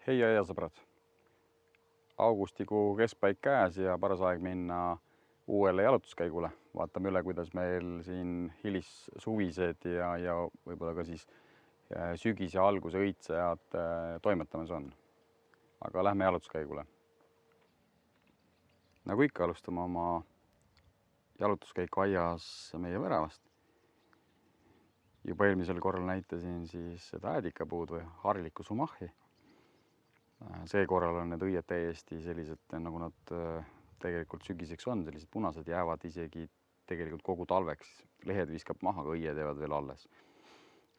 Hei ja sõbrad! Augustikuu keskpaik käes ja paras aeg minna uuele jalutuskäigule. Vaatame üle, kuidas meil siin hilissuvised ja võib-olla ka siis sügise alguse õitsejad toimetamas on. Aga lähme jalutuskäigule. Nagu ikka alustame oma jalutuskäiku aias meie väravast. Juba eelmisel korral näitasin siis seda äädikapuud või harilikku sumahi. See korral on need õied täiesti sellised, nagu nad tegelikult sügiseks on, sellised punased, jäävad isegi tegelikult kogu talveks. Lehed viskab maha, aga õied jäävad veel alles.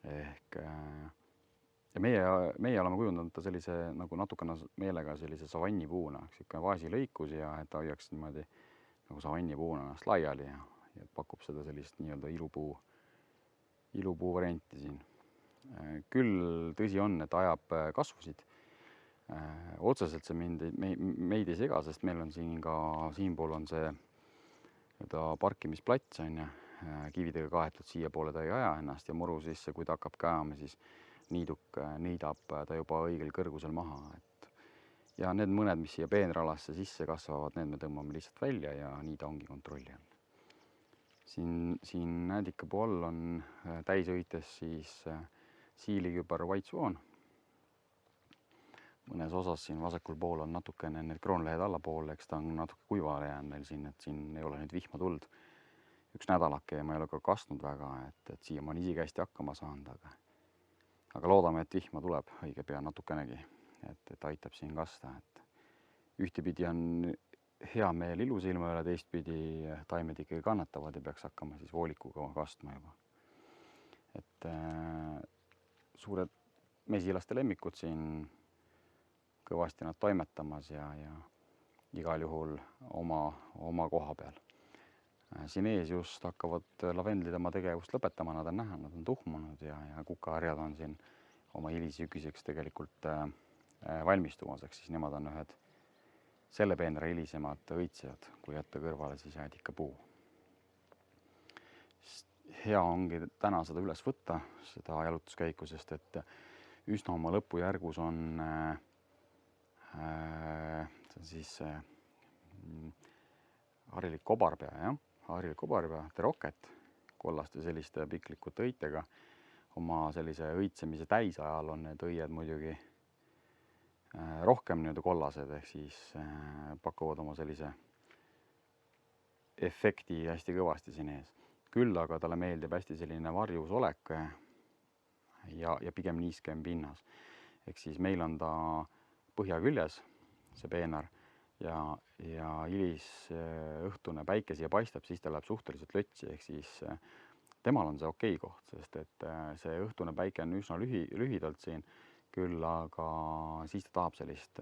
Ja meie oleme kujundanud ta sellise nagu natukene meelega sellise savannipuuna, selline vaasilõikus ja et ta hoiaks niimoodi nagu savannipuuna ennast laiali ja pakub seda sellist nii-öelda ilupuu varianti siin. Küll tõsi on, et ajab kasvusid. Otseselt see meid ei sega, sest meil on siin ka siinpool on see parkimisplats on ja kividega kaetud siia poole ta ei aja ennast ja muru sisse, kui ta hakkab käama, siis niiduk niidab ta juba õigel kõrgusel maha. Ja need mõned, mis siia peenralasse sisse kasvavad, need me tõmbame lihtsalt välja ja nii ta ongi kontrolli all. Siin äädikapuu all on täisõites siis siilikübar White Swan. Mõnes osas siin vasakul pool on natukene need kroonlehed allapoole, eks ta on natuke kuivale jäänud meil siin, et siin ei ole nüüd vihma tuld. Üks nädalake ja ma ei ole ka kastnud väga, et siia ma olen isi käesti hakkama saanud, aga loodame, et vihma tuleb õige pea natukenegi, et aitab siin kasta. Ühtepidi on hea meel ilusa ilma üle, teistpidi taimed ikkagi kannatavad ja peaks hakkama siis voolikuga kastma juba. Suured mesilaste lemmikud siin kõvasti nad toimetamas ja igal juhul oma koha peal. Siin ees just hakkavad lavendlid oma tegevust lõpetama, nad on näha, nad on tuhmunud ja kukaharjad on siin oma hilisügiseks tegelikult valmistumaseks, siis nemad on ühed selle peenra hilisemad õitsejad, kui jätta kõrvale siis äädikapuu. Hea ongi täna seda üles võtta, seda jalutuskäiku, sest et üsna oma lõpujärgus on siis harilik kobarpea, harilik kobarpea, teroket, kollaste selliste piklikute õitega. Oma sellise õitsemise täisajal on need õied muidugi rohkem kollased, ehk siis pakuvad oma sellise efekti hästi kõvasti siin ees. Küll aga talle meeldib hästi selline varjus olek ja pigem niiskem pinnas. Ehk siis meil on ta põhja küljes, see peenar, ja hilis õhtune päike siia paistab, siis ta läheb suhteliselt lötsi, ehk siis temal on see okei koht, sest et see õhtune päike on üsna lühidalt siin, küll aga siis ta tahab sellist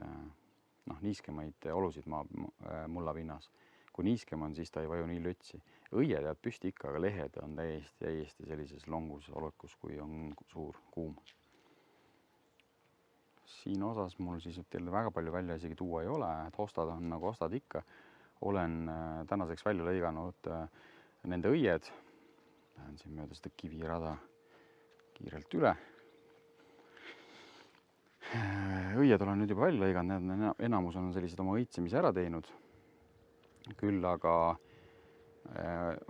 niiskemaid olusid mullapinnas. Kui niiskem on, siis ta ei vaju nii lötsi. Õied jääb püsti ikka, aga lehed on täiesti sellises longus olekus, kui on suur kuum. Siin osas mul siis teile väga palju välja isegi tuua ei ole, et ostad on nagu ostad ikka. Olen tänaseks välja lõiganud nende õied. Lähen siin mööda seda kivirada kiirelt üle. Õied olen nüüd juba välja lõiganud, enamus on sellised oma õitsemise ära teinud. Küll aga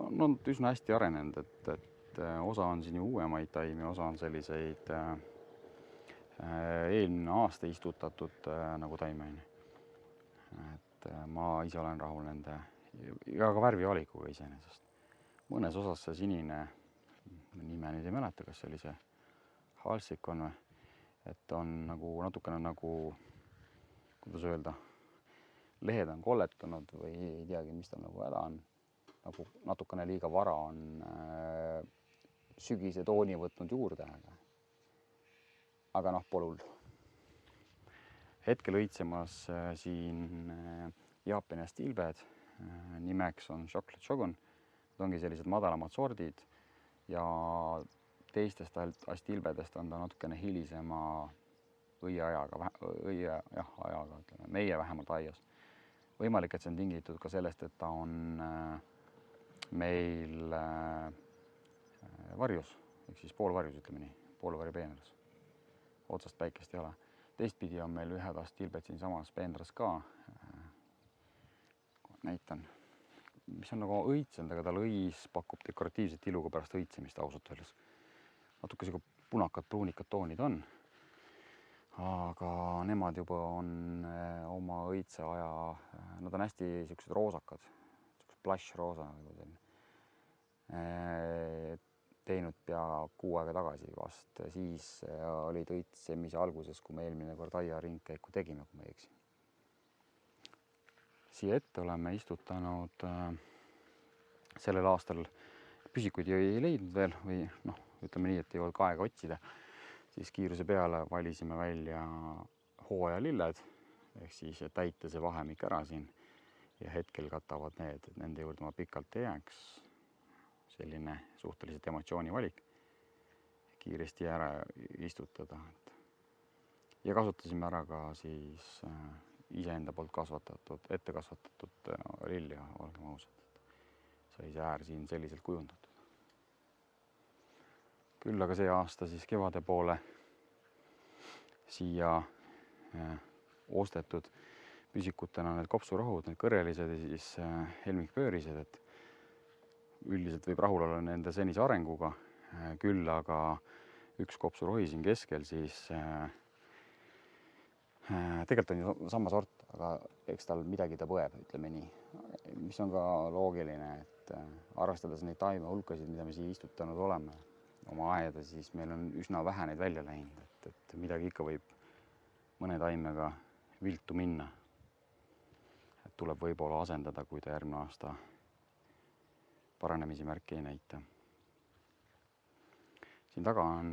on üsna hästi arenenud, et osa on siin ju uuemaid taimi, osa on selliseid eelmine aasta istutatud nagu taimeni. Ma ise olen rahul nende ja ka värvivalikuga iseenesest. Mõnes osas see sinine, nime nüüd ei mäleta, kas see oli see halsik on või, et on nagu natukene nagu, kuidas öelda, lehed on kolletunud või ei teagi, mis tal nagu häda on. Nagu natukene liiga vara on sügise tooni võtnud juurde, aga pole hullu. Hetkel õitsemas siin Jaapani astilbed, nimeks on Chocolate Shogun. Need ongi sellised madalamad sordid ja teistest astilbedest on ta natukene hilisema õieajaga, meie vähemalt aias. Võimalik, et see on tingitud ka sellest, et ta on meil varjus, ehk siis poolvarjus, ütleme nii, poolvarju peenras. Otsast päikest ei ole. teistpidi on meil ühekast tilbed siinsamas Peenras ka. Näitan, mis on nagu õitsenud, aga tal õis pakub dekoratiivset iluga pärast õitsemist ausalt öeldes. Natuke siuke punakad, pruunikad toonid on. Aga nemad juba on oma õitseaja, nad on hästi siuksed roosakad, blush roosa teinud pea 6 aega tagasi vast. Siis olid õitsemise alguses, kui me eelmine kord aia ringkäiku tegime, kui ma ei eksi. Siia ette oleme istutanud sellel aastal, püsikuid ei leidnud veel või noh, ütleme nii, et ei olnud ka aega otsida. Siis kiiruse peale valisime välja hooajalilled ehk siis täita see vahemik ära siin ja hetkel katavad need, et nende juurde ma pikalt ei jääks. Selline suhteliselt emotsiooni valik kiiresti ära istutada. Ja kasutasime ära ka siis iseenda poolt kasvatatud, ette kasvatatud lilli, olgem ausad. Sai see äär siin selliselt kujundatud. Küll aga see aasta siis kevade poole siia ostetud püsikutena need kopsurohud, need kõrrelised ja siis helmikpöörised, et üldiselt võib rahul olla nende senise arenguga. Küll aga üks kopsurohi siin keskel siis tegelikult on ju sama sort, aga eks tal midagi ta põeb, ütleme nii. Mis on ka loogiline, et arvestades neid taime hulkasid, mida me siia istutanud oleme oma aeda, siis meil on üsna vähe neid välja läinud, et midagi ikka võib mõne taimega viltu minna. Et tuleb võib-olla asendada, kui ta järgmine aasta paranemisi märki ei näita. Siin taga on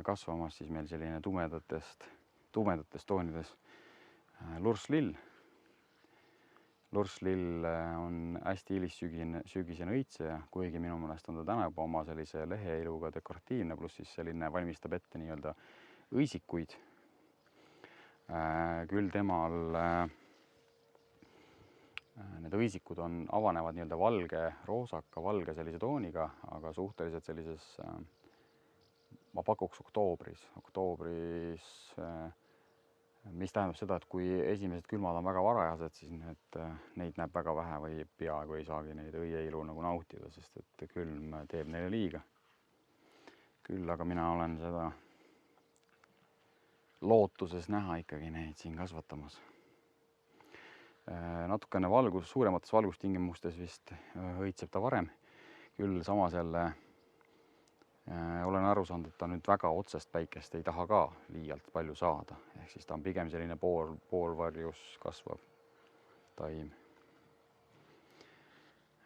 kasvamas siis meil selline tumedatest toonides lursslill. Lursslill on hästi hilissügisene õitseja, kuigi minu meelest on ta täna juba oma sellise leheiluga dekoratiivne, pluss siis selline valmistab ette nii-öelda õisikuid. Küll temal need õisikud avanevad nii-öelda valge, roosaka, valge sellise tooniga, aga suhteliselt sellises, ma pakuks oktoobris, mis tähendab seda, et kui esimesed külmad on väga varajased, siis neid näeb väga vähe või peaaegu ei saagi neid õieilu nagu nautida, sest et külm teeb neile liiga. Küll aga mina olen seda lootuses näha ikkagi neid siin kasvatamas. Natukene suuremates valgustingimustes vist õitseb ta varem. Küll samas jälle olen aru saanud, et ta nüüd väga otsest päikest ei taha ka liialt palju saada. Ehk siis ta on pigem selline poolvarjus kasvav taim.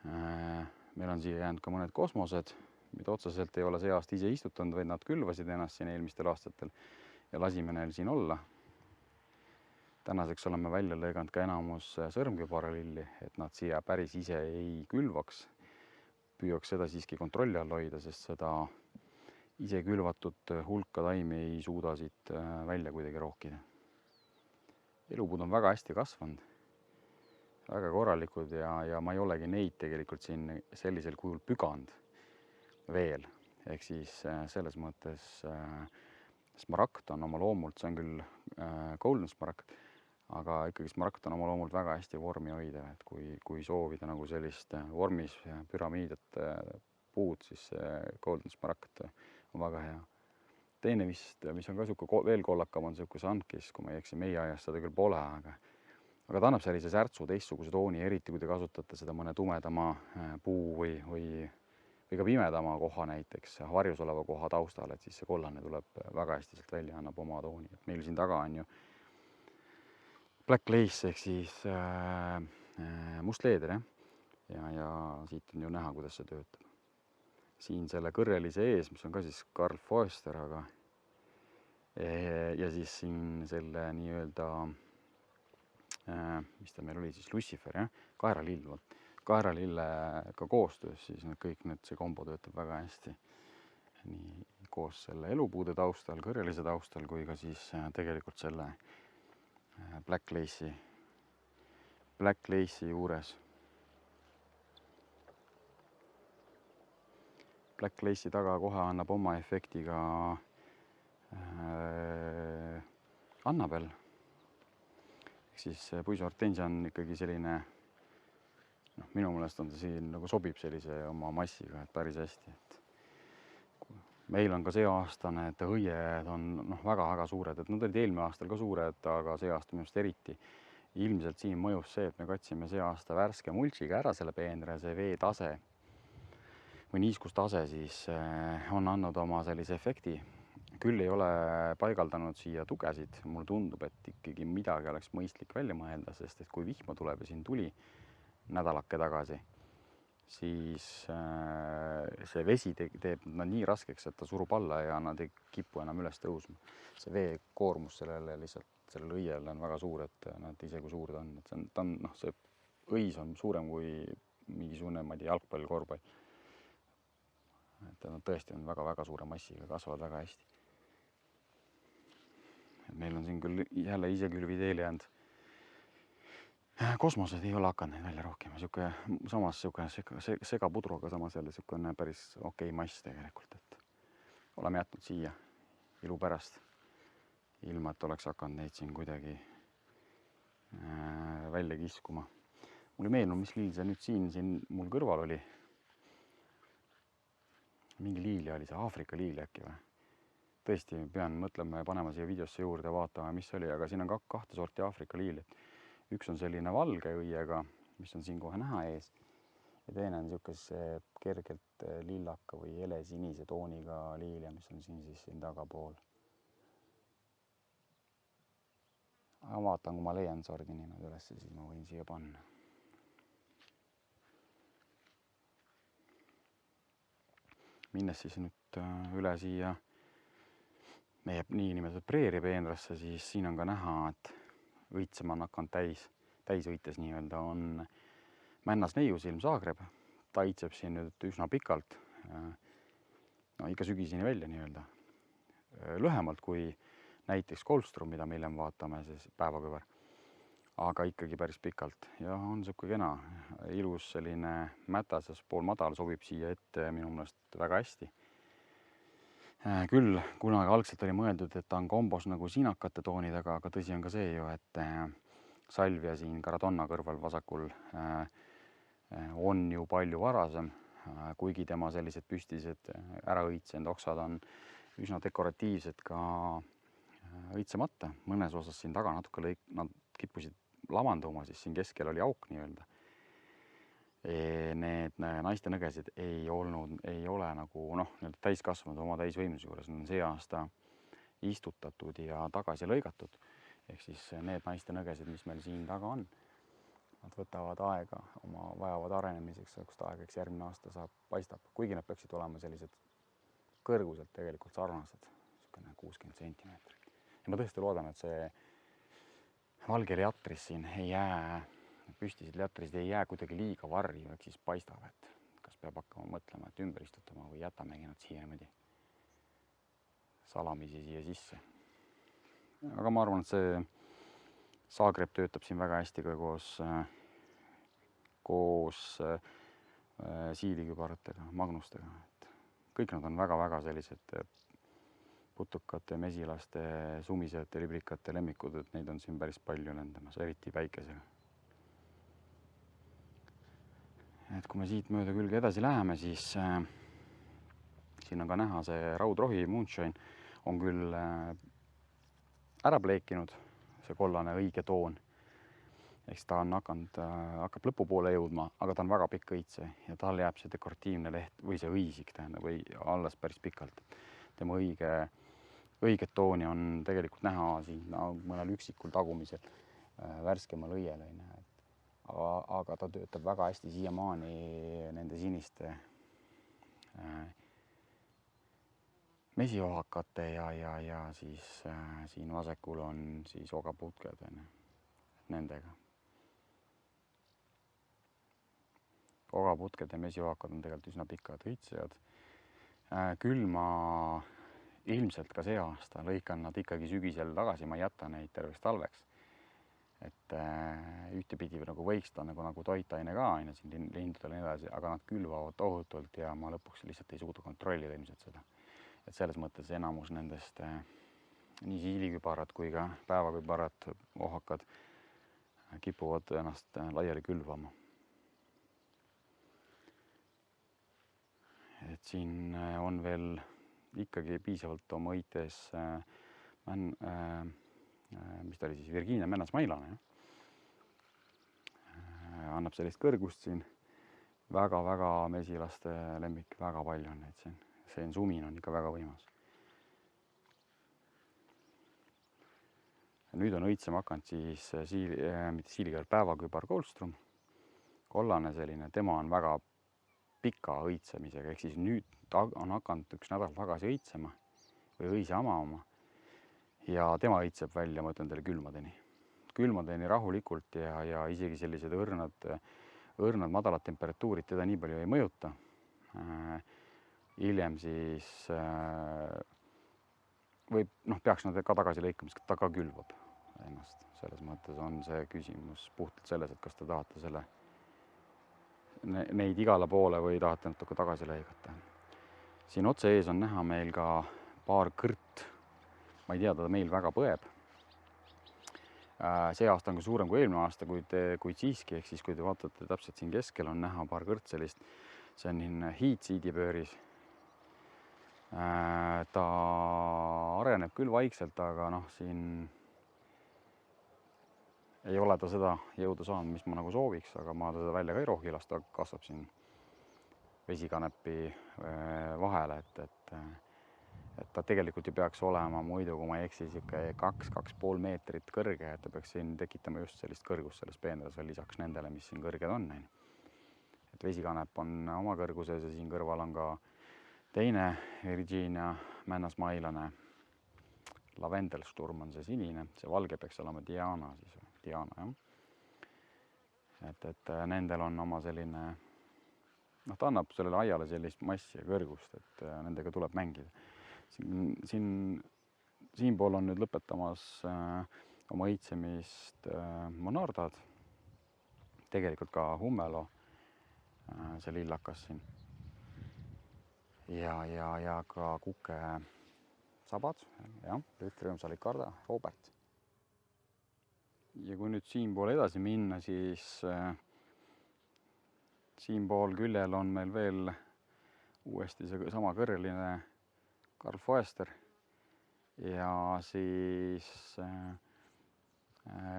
Meil on siia jäänud ka mõned kosmosed, mida otseselt ei ole see aasta ise istutanud, vaid nad külvasid ennast siin eelmistel aastatel ja lasime neil siin olla. Tänaseks oleme välja lõiganud ka enamus sõrmkübaralilli, et nad siia päris ise ei külvaks. Püüaks seda siiski kontrolli all hoida, sest seda ise külvatud hulka taimi ei suuda siit välja kuidagi rookida. Elupuud on väga hästi kasvanud, väga korralikud ja ma ei olegi neid tegelikult siin sellisel kujul püganud veel. Ehk siis selles mõttes smaragd on oma loomult, see on küll golden smaragd, aga ikkagi smaragd on oma loomult väga hästi vormi hoida, et kui soovida nagu sellist vormis püramiidet puud, siis golden smaragd on väga hea. Teine vist, mis on ka veel kollakam, on selline sankis, kui ma ei eksi, meie ajast seda küll pole, aga ta annab sellise särtsu teistsuguse tooni, eriti kui te kasutate seda mõne tumedama puu või ka pimedama koha näiteks varjus oleva koha taustal, et siis see kollane tuleb väga hästi sealt välja, annab oma tooni. Et meil siin taga on ju black lace ehk siis must leeder ja siit on ju näha, kuidas see töötab. Siin selle kõrrelise ees, mis on ka siis Karl Foerster, aga ja siis siin selle nii-öelda, mis ta meil oli siis, Lucifer, kaeralill, kaeralillega koostöös, siis kõik see kombo töötab väga hästi. Nii koos selle elupuude taustal, kõrrelise taustal, kui ka siis tegelikult selle black lace'i juures. Black lace'i taga kohe annab oma efekti ka Annabel. Ehk siis puisuhortensia on ikkagi selline, minu meelest on ta siin nagu sobib sellise oma massiga, et päris hästi. Et meil on ka see aasta need õied on väga-väga suured, et nad olid eelmine aastal ka suured, aga see aasta minu arust eriti. Ilmselt siin mõjus see, et me katsime see aasta värske mulčiga ära selle peenra, see veetase või niiskustase siis on andnud oma sellise efekti. Küll ei ole paigaldanud siia tugesid, mulle tundub, et ikkagi midagi oleks mõistlik välja mõelda, sest et kui vihma tuleb ja siin tuli nädalake tagasi, siis see vesi teeb nad nii raskeks, et ta surub alla ja nad ei kipu enam üles tõusma. See veekoormus sellele õiele on väga suur, et nad ise kui suur ta on. Et see õis on suurem kui mingisugune, ma ei tea, jalgpall, korvpall. Et nad tõesti on väga-väga suure massiga, kasvavad väga hästi. Et meil on siin küll jälle isekülvid eile jäänud. Kosmosed ei ole hakanud neid välja rohkima, samas segapudru, aga samas jälle niisugune päris okei mass tegelikult, et oleme jätnud siia ilu pärast, ilma et oleks hakanud neid siin kuidagi välja kiskuma. Mul ei meenu, mis liil see nüüd siin mul kõrval oli. Mingi liilja oli see, Aafrika liilja äkki või? Tõesti pean mõtlema ja panema siia videosse juurde ja vaatama, mis oli, aga siin on kahte sorti Aafrika liilja. Üks on selline valge õiega, mis on siin kohe näha ees. Ja teine on niisuguse kergelt lillaka või helesinise tooniga liilja, mis on siin tagapool. Aga vaatan, kui ma leian sordi niimoodi üles, siis ma võin siia panna. Minnes siis nüüd üle siia meie niinimetatud preeripeenrasse, siis siin on ka näha, et õitsema on hakanud täisõites nii-öelda on männas neiusilm Zagreb. Ta õitseb siin nüüd üsna pikalt, ikka sügiseni välja nii-öelda. Lühemalt kui näiteks Kolstrum, mida me hiljem vaatame, siis päevakõver. Aga ikkagi päris pikalt ja on siuke kena, ilus selline mätases pool madal sobib siia ette minu meelest väga hästi. Küll kunagi algselt oli mõeldud, et ta on kombos nagu sinakate toonidega, aga tõsi on ka see ju, et salvia siin Caradonna kõrval vasakul on ju palju varasem, kuigi tema sellised püstised ära õitsenud oksad on üsna dekoratiivsed ka õitsemata. Mõnes osas siin taga natuke nad kippusid lavanduma, siis siin keskel oli auk nii-öelda. Need naiste nõgesid ei ole nagu täiskasvanud oma täisvõimluse juures. Need on see aasta istutatud ja tagasi lõigatud. Ehk siis need naiste nõgesid, mis meil siin taga on, nad võtavad aega, vajavad arenemiseks, kust aegaks järgmine aasta paistab. Kuigi nad peaksid olema sellised kõrguselt tegelikult sarnased, 60 sentimeetrit. Ja ma tõesti loodan, et see valge liatris siin ei jää, püstised liatrisid ei jää kuidagi liiga varju, ehk siis paistab, et kas peab hakkama mõtlema, et ümber istutama või jätamegi nad siia niimoodi salamisi siia sisse. Aga ma arvan, et see Zagreb töötab siin väga hästi ka koos siilikübaratega, magnustega. Kõik nad on väga-väga sellised putukate, mesilaste, sumisete, librikate lemmikud, et neid on siin päris palju lendamas, eriti päikesega. Et kui me siit mööda külge edasi läheme, siis siin on ka näha see raudrohi Moonshine on küll ära pleekinud, see kollane õige toon. Eks ta on hakkab lõpupoole jõudma, aga ta on väga pikk õitse ja tal jääb see dekoratiivne leht või see õisik või alles päris pikalt. Tema õiget tooni on tegelikult näha siin mõnel üksikul tagumisel värskemal õiel. Aga ta töötab väga hästi siiamaani nende siniste mesiohakate ja siis siin vasakul on siis ogaputked nendega. Ogaputked ja mesiohakad on tegelikult üsna pikad õitsejad. Küll ma ilmselt ka see aasta lõikan nad ikkagi sügisel tagasi, ma ei jäta neid terveks talveks. Et ühtepidi nagu võiks ta nagu toitaine ka siin lindudel ja nii edasi, aga nad külvavad tohutult ja ma lõpuks lihtsalt ei suuda kontrollida ilmselt seda. Et selles mõttes enamus nendest nii siilikübarad kui ka päevakübarad, ohakad kipuvad ennast laiali külvama. Et siin on veel ikkagi piisavalt oma õites mis ta oli siis, Virginia männasmailane. Annab sellist kõrgust siin. Väga-väga mesilaste lemmik, väga palju on neid siin. See sumin on ikka väga võimas. Nüüd on õitsema hakanud siis mitte siilikübar, päevakübar Goldstrom. Kollane selline, tema on väga pika õitsemisega, ehk siis nüüd on hakanud 1 nädal tagasi õitsema või õise amama. Ja tema õitseb välja, ma ütlen teile, külmadeni rahulikult ja isegi sellised õrnad madalad temperatuurid teda nii palju ei mõjuta. Hiljem siis peaks nad ka tagasi lõikama, sest ta ka külvab ennast. Selles mõttes on see küsimus puhtalt selles, et kas te tahate neid igale poole või tahate natuke tagasi lõigata. Siin otse ees on näha meil ka paar kõrt. Ma ei tea, ta meil väga põeb. See aasta on ka suurem kui eelmine aasta, kuid siiski, ehk siis kui te vaatate täpselt siin keskel on näha paar kõrt sellist, see on hiidsiidipööris. Ta areneb küll vaikselt, aga siin ei ole ta seda jõudu saanud, mis ma nagu sooviks, aga ma teda välja ka ei rohi lasta, ta kasvab siin vesikanepi vahele, et ta tegelikult ju peaks olema muidu, kui ma ei eksi, 2-2,5 meetrit kõrge, et ta peaks siin tekitama just sellist kõrgust selles peenras veel lisaks nendele, mis siin kõrged on. Et vesikanep on oma kõrguses ja siin kõrval on ka teine Virginia männasmailane. Lavendelsturm on see sinine, see valge peaks olema Diana, jah. Et nendel on oma selline, ta annab sellele aiale sellist massi ja kõrgust, et nendega tuleb mängida. Siinpool on nüüd lõpetamas oma õitsemist monardad, tegelikult ka hummelo, see lillakas siin ja ka kuke sabad, jah, Lütrium salicarda, Robert. Ja kui nüüd siinpool edasi minna, siis siinpool küljel on meil veel uuesti see sama kõrreline Karl Foester ja siis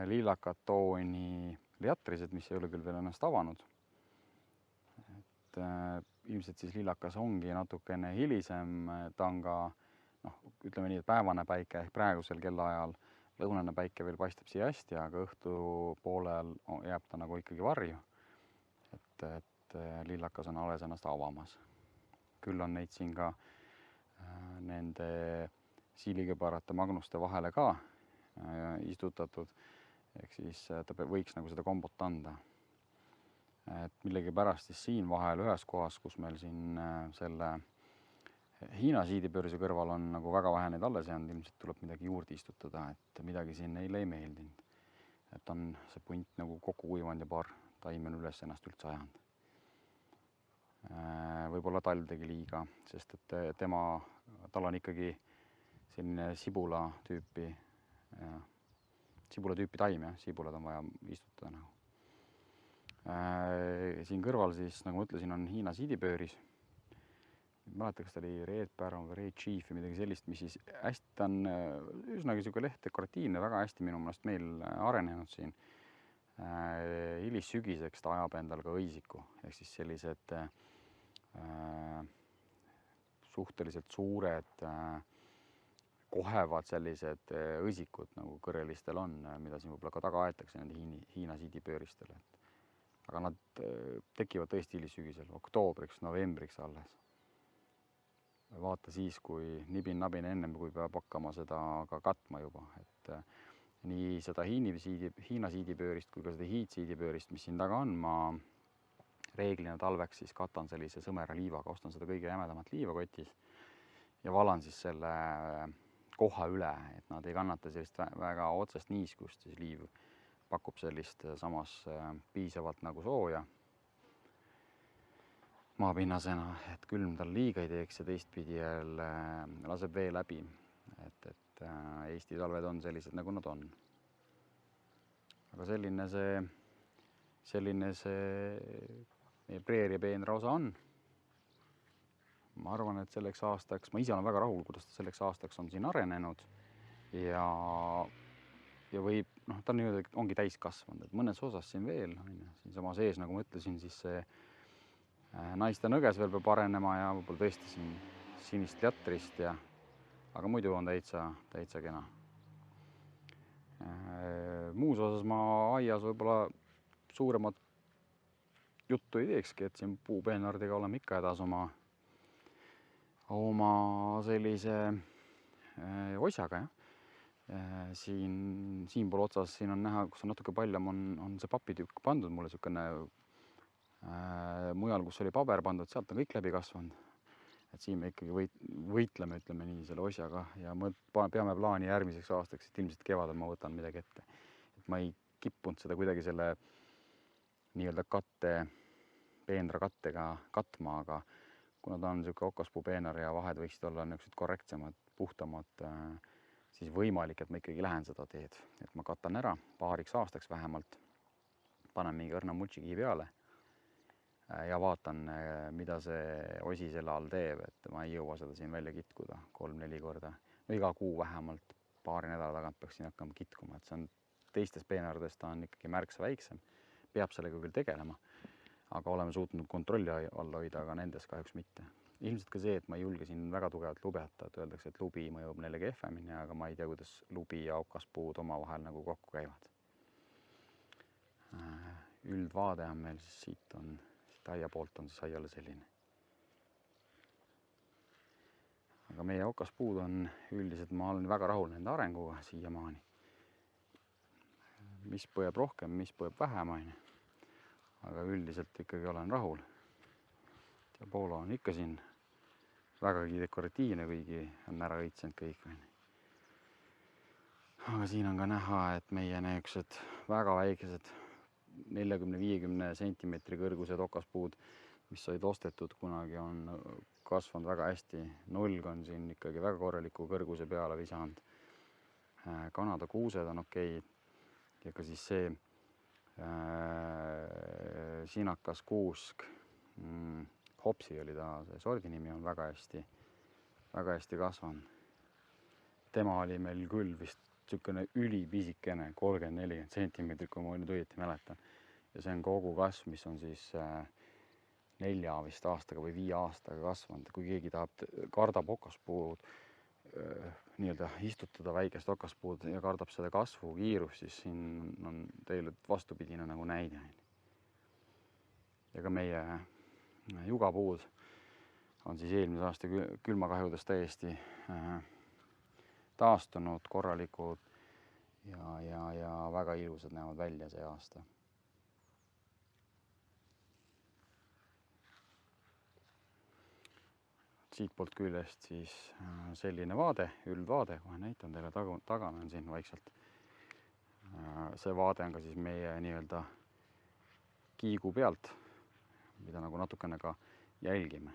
lillakad tooni liatrised, mis ei ole küll veel ennast avanud. Et ilmselt siis lillakas ongi natukene hilisem, ta on ka, ütleme nii, et päevane päike ehk praegusel kellaajal lõunane päike veel paistab siia hästi, aga õhtu poolel jääb ta nagu ikkagi varju. Et lillakas on alles ennast avamas. Küll on neid siin ka nende siilikübarate magnuste vahele ka istutatud, ehk siis ta võiks nagu seda kombot anda. Et millegipärast siis siin vahel ühes kohas, kus meil siin selle Hiina siidipöörse kõrval on nagu väga vähe neid alles jäänud, ilmselt tuleb midagi juurde istutada, et midagi siin neile ei meeldinud. Et on see punt nagu kokku kuivanud ja paar taimi on üles ennast üldse ajanud. Võib-olla talv tegi liiga, sest et tal on ikkagi selline sibula tüüpi taim, jah, sibulad on vaja istutada nagu. Siin kõrval siis, nagu ma ütlesin, on Hiina siidipööris. Ma mäletan, kas ta oli Red Baron või Red Chief või midagi sellist, mis siis hästi on üsnagi siuke leht dekoratiivne, väga hästi minu meelest meil arenenud siin. Hilissügiseks ta ajab endal ka õisiku, ehk siis sellised suhteliselt suured kohevad sellised õisikud nagu kõrrelistel on, mida siin võib-olla ka taga aetakse nende Hiina siidipööristele. Aga nad tekivad tõesti hilissügisel, oktoobriks, novembriks alles. Vaata siis, kui nibin-nabin ennem, kui peab hakkama seda ka katma juba. Et nii seda Hiina siidipöörist kui ka seda hiidsiidipöörist, mis siin taga on, ma reeglina talveks siis katan sellise sõmera liivaga, ostan seda kõige jämedamat liiva kotis ja valan siis selle koha üle, et nad ei kannata sellist väga otsest niiskust, siis liiv pakub sellist samas piisavalt nagu sooja maapinnasena, et külm tal liiga ei teeks ja teistpidi laseb vee läbi, et et Eesti talved on sellised, nagu nad on. Aga selline see meie preeriapeenra osa on. Ma arvan, et selleks aastaks, ma ise olen väga rahul, kuidas ta selleks aastaks on siin arenenud ja võib, ta on ongi täis kasvanud, et mõnes osas siin veel, siin sama sees, nagu ma ütlesin, siis see naiste nõges veel peab arenema ja võib-olla tõesti siin sinist jatrist aga muidu on täitsa kena. Muus osas ma aias võib-olla suuremat juttu ei teekski, et siin puupeenardega oleme ikka hädas oma sellise osjaga, jah. Siinpool otsas siin on näha, kus on natuke paljam, on see papitükk pandud mulle niisugune mujal, kus oli paber pandud, sealt on kõik läbi kasvanud. Et siin me ikkagi võitleme, ütleme nii, selle osjaga ja peame plaani järgmiseks aastaks, et ilmselt kevadel ma võtan midagi ette. Et ma ei kippunud seda kuidagi selle nii-öelda peenra kattega katma, aga kuna ta on niisugune okaspuupeenar ja vahed võiksid olla niisugused korrektsemad, puhtamad, siis võimalik, et ma ikkagi lähen seda teed. Et ma katan ära paariks aastaks vähemalt, panen mingi õrna mulčikihi peale ja vaatan, mida see osi selle all teeb, et ma ei jõua seda siin välja kitkuda 3-4 korda. No iga kuu vähemalt paari nädala tagant peaks siin hakkama kitkuma, et see on teistest peenardest ta on ikkagi märksa väiksem. Peab sellega küll tegelema, aga oleme suutnud kontrolli alla hoida, aga nendes kahjuks mitte. Ilmselt ka see, et ma ei julge siin väga tugevalt lubjata, et öeldakse, et lubi mõjub neile kehvemini, aga ma ei tea, kuidas lubi ja okaspuud omavahel nagu kokku käivad. Üldvaade on meil siis siit aia poolt on siis aiale selline. Aga meie okaspuud on üldiselt, ma olen väga rahul nende arenguga siiamaani. Mis põeb rohkem, mis põeb vähem, aga üldiselt ikkagi olen rahul. Diabolo on ikka siin vägagi dekoratiivne, kuigi on ära õitsenud kõik. Aga siin on ka näha, et meie niisugused väga väikesed 40-50 sentimeetri kõrgused okaspuud, mis olid ostetud kunagi, on kasvanud väga hästi. Nulg on siin ikkagi väga korraliku kõrguse peale visanud. Kanada kuused on okei. Ja ka siis see sinakas kuusk, hopsi oli ta, see sordi nimi on väga hästi kasvanud. Tema oli meil küll vist niisugune ülipisikene, 30-40 sentimeetrit, kui ma nüüd õieti mäletan. Ja see on kogu kasv, mis on siis 4 vist aastaga või 5 aastaga kasvanud. Kui keegi kardab okaspuud, nii-öelda istutada väikest okaspuud ja kardab seda kasvu kiirust, siis siin on teile vastupidine nagu näide. Ja ka meie jugapuud on siis eelmise aasta külmakahjudest täiesti taastunud, korralikud ja väga ilusad näevad välja see aasta. Siitpoolt küljest siis selline vaade, üldvaade, kohe näitan teile, taganen siin vaikselt. See vaade on ka siis meie nii-öelda kiigu pealt, mida nagu natukene ka jälgime.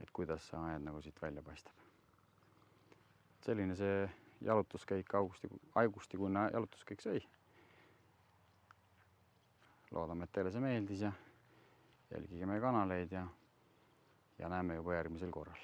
Et kuidas see aed nagu siit välja paistab. Selline see jalutuskäik, augustikuine jalutuskäik sai. Loodame, et teile see meeldis ja jälgige meie kanaleid ja näeme juba järgmisel korral.